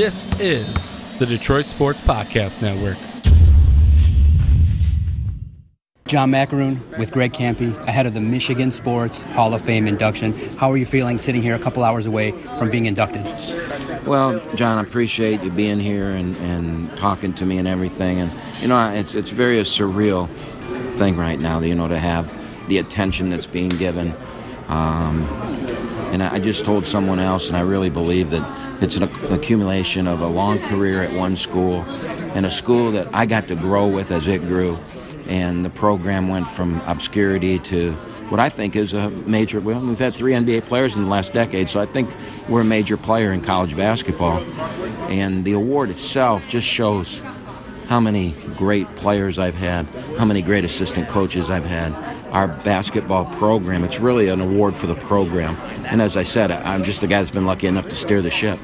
This is the Detroit Sports Podcast Network. John Macaroon with Greg Campy ahead of the Michigan Sports Hall of Fame induction. How are you feeling sitting here a couple hours away from being inducted? Well, John, I appreciate you being here and talking to me and everything. And, it's very a surreal thing right now, to have the attention that's being given. And I just told someone else, and I really believe that it's an accumulation of a long career at one school and a school that I got to grow with as it grew. And the program went from obscurity to what I think is a major. Well, we've had 3 NBA players in the last decade, so I think we're a major player in college basketball. And the award itself just shows how many great players I've had, how many great assistant coaches I've had. Our basketball program, it's really an award for the program. And as I said, I'm just the guy that's been lucky enough to steer the ship.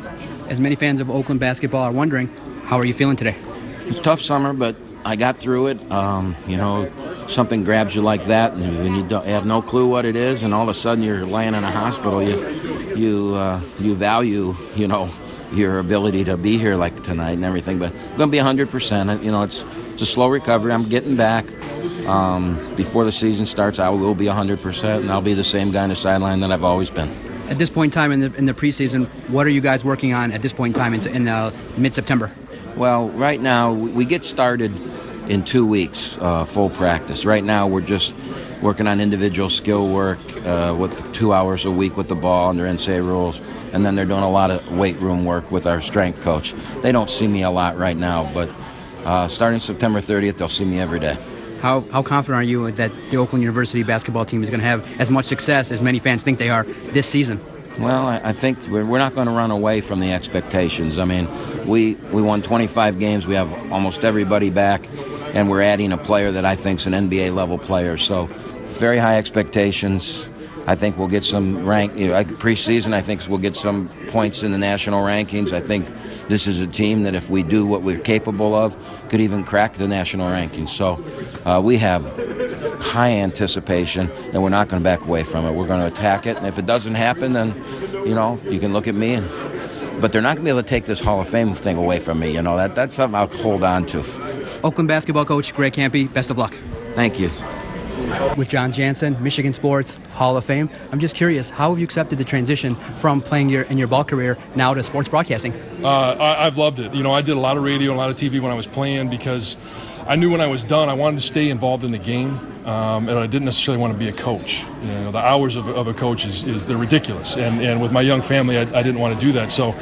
As many fans of Oakland basketball are wondering, how are you feeling today? It's a tough summer, but I got through it. Something grabs you like that, and you don't have no clue what it is, and all of a sudden you're laying in a hospital. You value, your ability to be here like tonight and everything. But I'm going to be 100%. It's a slow recovery. I'm getting back. Before the season starts, I will be 100%, and I'll be the same guy on the sideline that I've always been. At this point in time in the preseason, what are you guys working on at this point in time in mid-September? Well, right now, we get started in 2 weeks, full practice. Right now, we're just working on individual skill work with 2 hours a week with the ball under NCAA rules. And then they're doing a lot of weight room work with our strength coach. They don't see me a lot right now, but starting September 30th, they'll see me every day. How confident are you that the Oakland University basketball team is going to have as much success as many fans think they are this season? Well, I think we're not going to run away from the expectations. I mean, we won 25 games. We have almost everybody back, and we're adding a player that I think is an NBA-level player. So very high expectations. I think we'll get some preseason. I think we'll get some points in the national rankings. I think this is a team that if we do what we're capable of, could even crack the national rankings. So we have high anticipation, and we're not going to back away from it. We're going to attack it, and if it doesn't happen, then, you can look at me. But they're not going to be able to take this Hall of Fame thing away from me. That's something I'll hold on to. Oakland basketball coach Greg Campy, best of luck. Thank you. With John Jansen, Michigan Sports Hall of Fame. I'm just curious, how have you accepted the transition from playing in your ball career now to sports broadcasting? I've loved it. I did a lot of radio and a lot of TV when I was playing because I knew when I was done I wanted to stay involved in the game, and I didn't necessarily want to be a coach. The hours of a coach they're ridiculous, and with my young family I didn't want to do that. So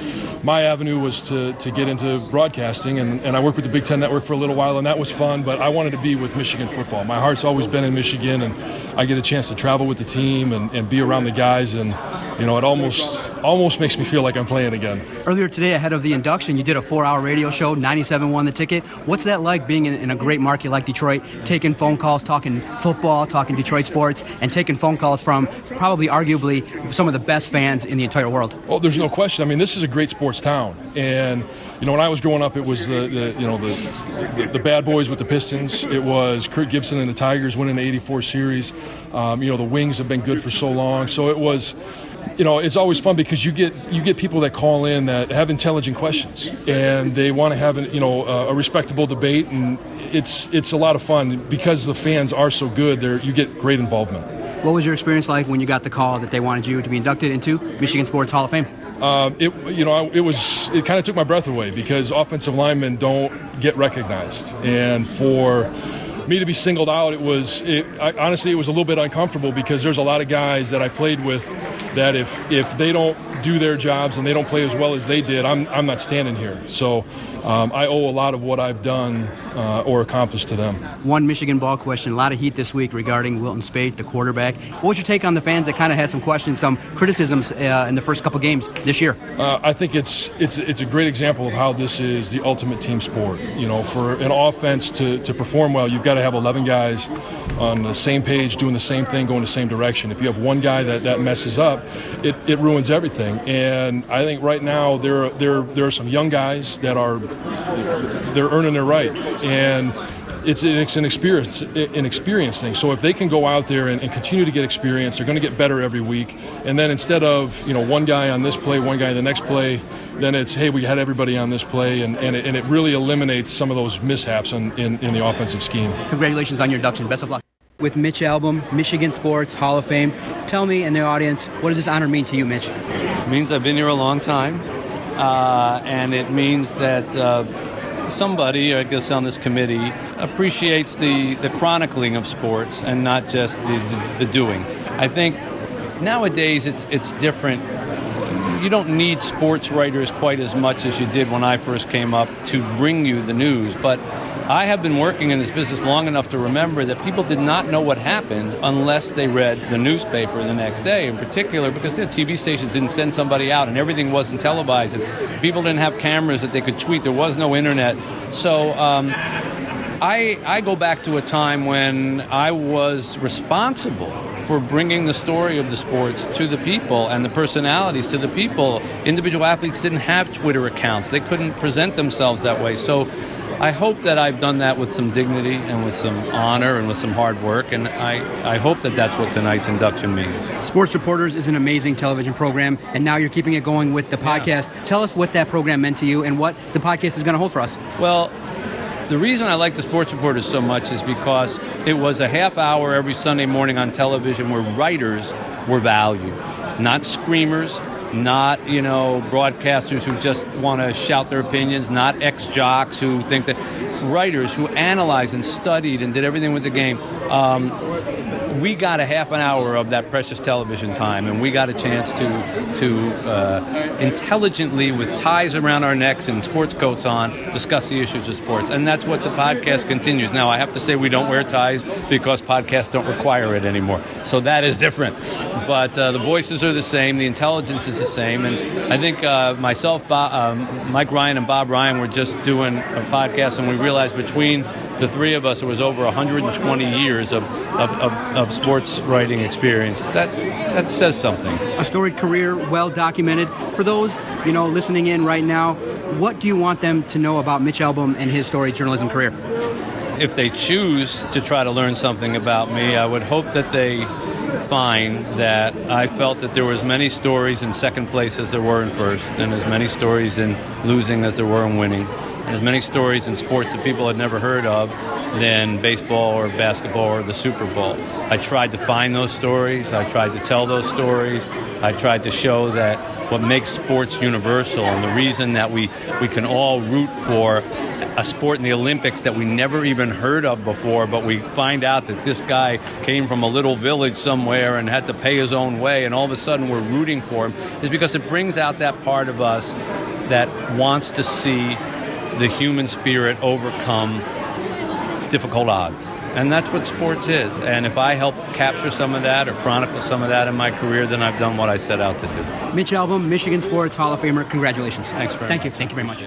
my avenue was to get into broadcasting, and I worked with the Big Ten Network for a little while, and that was fun, but I wanted to be with Michigan football. My heart's always been in Michigan, and I get a chance to travel with the team and be around the guys, and it almost makes me feel like I'm playing again. Earlier today, ahead of the induction, you did a 4-hour radio show. 97 won the ticket. What's that like, being in a great market like Detroit, taking phone calls, talking football, talking Detroit sports, and taking phone calls from probably arguably some of the best fans in the entire world? Well, there's no question. I mean, this is a great sports town, and when I was growing up, it was the bad boys with the Pistons. It was Kurt Gibson and the Tigers winning the '84 series. The Wings have been good for so long, so it was. It's always fun because you get people that call in that have intelligent questions, and they want to have a respectable debate, and it's a lot of fun because the fans are so good. You get great involvement. What was your experience like when you got the call that they wanted you to be inducted into Michigan Sports Hall of Fame? It kind of took my breath away because offensive linemen don't get recognized, and for me to be singled out, honestly it was a little bit uncomfortable because there's a lot of guys that I played with that if they don't do their jobs and they don't play as well as they did, I'm not standing here. So I owe a lot of what I've done or accomplished to them. One Michigan ball question, a lot of heat this week regarding Wilton Spate, the quarterback. What was your take on the fans that kind of had some questions, some criticisms in the first couple games this year? I think it's a great example of how this is the ultimate team sport. For an offense to perform well, you've got to have 11 guys on the same page doing the same thing, going the same direction. If you have one guy that messes up, it ruins everything. And I think right now there are some young guys that they're earning their right. And it's an experience thing. So if they can go out there and continue to get experience, they're going to get better every week. And then instead of one guy on this play, one guy on the next play, then it's, hey, we had everybody on this play, and it really eliminates some of those mishaps in the offensive scheme. Congratulations on your induction. Best of luck. With Mitch Albom, Michigan Sports Hall of Fame, tell me and the audience, what does this honor mean to you, Mitch? It means I've been here a long time, and it means that somebody, I guess on this committee, appreciates the chronicling of sports and not just the doing. I think nowadays it's different. You don't need sports writers quite as much as you did when I first came up to bring you the news, but I have been working in this business long enough to remember that people did not know what happened unless they read the newspaper the next day, in particular because the TV stations didn't send somebody out and everything wasn't televised and people didn't have cameras that they could tweet. There was no internet. So I go back to a time when I was responsible for bringing the story of the sports to the people and the personalities to the people. Individual athletes didn't have Twitter accounts. They couldn't present themselves that way. So I hope that I've done that with some dignity and with some honor and with some hard work, and I hope that that's what tonight's induction means. Sports Reporters is an amazing television program, and now you're keeping it going with the podcast. Tell us what that program meant to you and what the podcast is going to hold for us. Well, the reason I like the Sports Reporters so much is because it was a half hour every Sunday morning on television where writers were valued, not screamers, not, broadcasters who just want to shout their opinions, not ex-jocks who think that, writers who analyzed and studied and did everything with the game. We got a half an hour of that precious television time, and we got a chance to intelligently, with ties around our necks and sports coats on, discuss the issues of sports. And that's what the podcast continues. Now, I have to say we don't wear ties because podcasts don't require it anymore. So that is different. But the voices are the same. The intelligence is the same. And I think myself, Mike Ryan, and Bob Ryan were just doing a podcast, and we realized between the three of us, it was over 120 years of sports writing experience. That says something. A storied career, well documented. For those, listening in right now, what do you want them to know about Mitch Albom and his storied journalism career? If they choose to try to learn something about me, I would hope that they find that I felt that there were as many stories in second place as there were in first, and as many stories in losing as there were in winning. There's many stories in sports that people had never heard of than baseball or basketball or the Super Bowl. I tried to find those stories. I tried to tell those stories. I tried to show that what makes sports universal and the reason that we can all root for a sport in the Olympics that we never even heard of before, but we find out that this guy came from a little village somewhere and had to pay his own way, and all of a sudden we're rooting for him, is because it brings out that part of us that wants to see the human spirit overcome difficult odds. And that's what sports is. And if I helped capture some of that or chronicle some of that in my career, then I've done what I set out to do. Mitch Albom, Michigan Sports Hall of Famer, congratulations. Thanks very much. Thank you very much.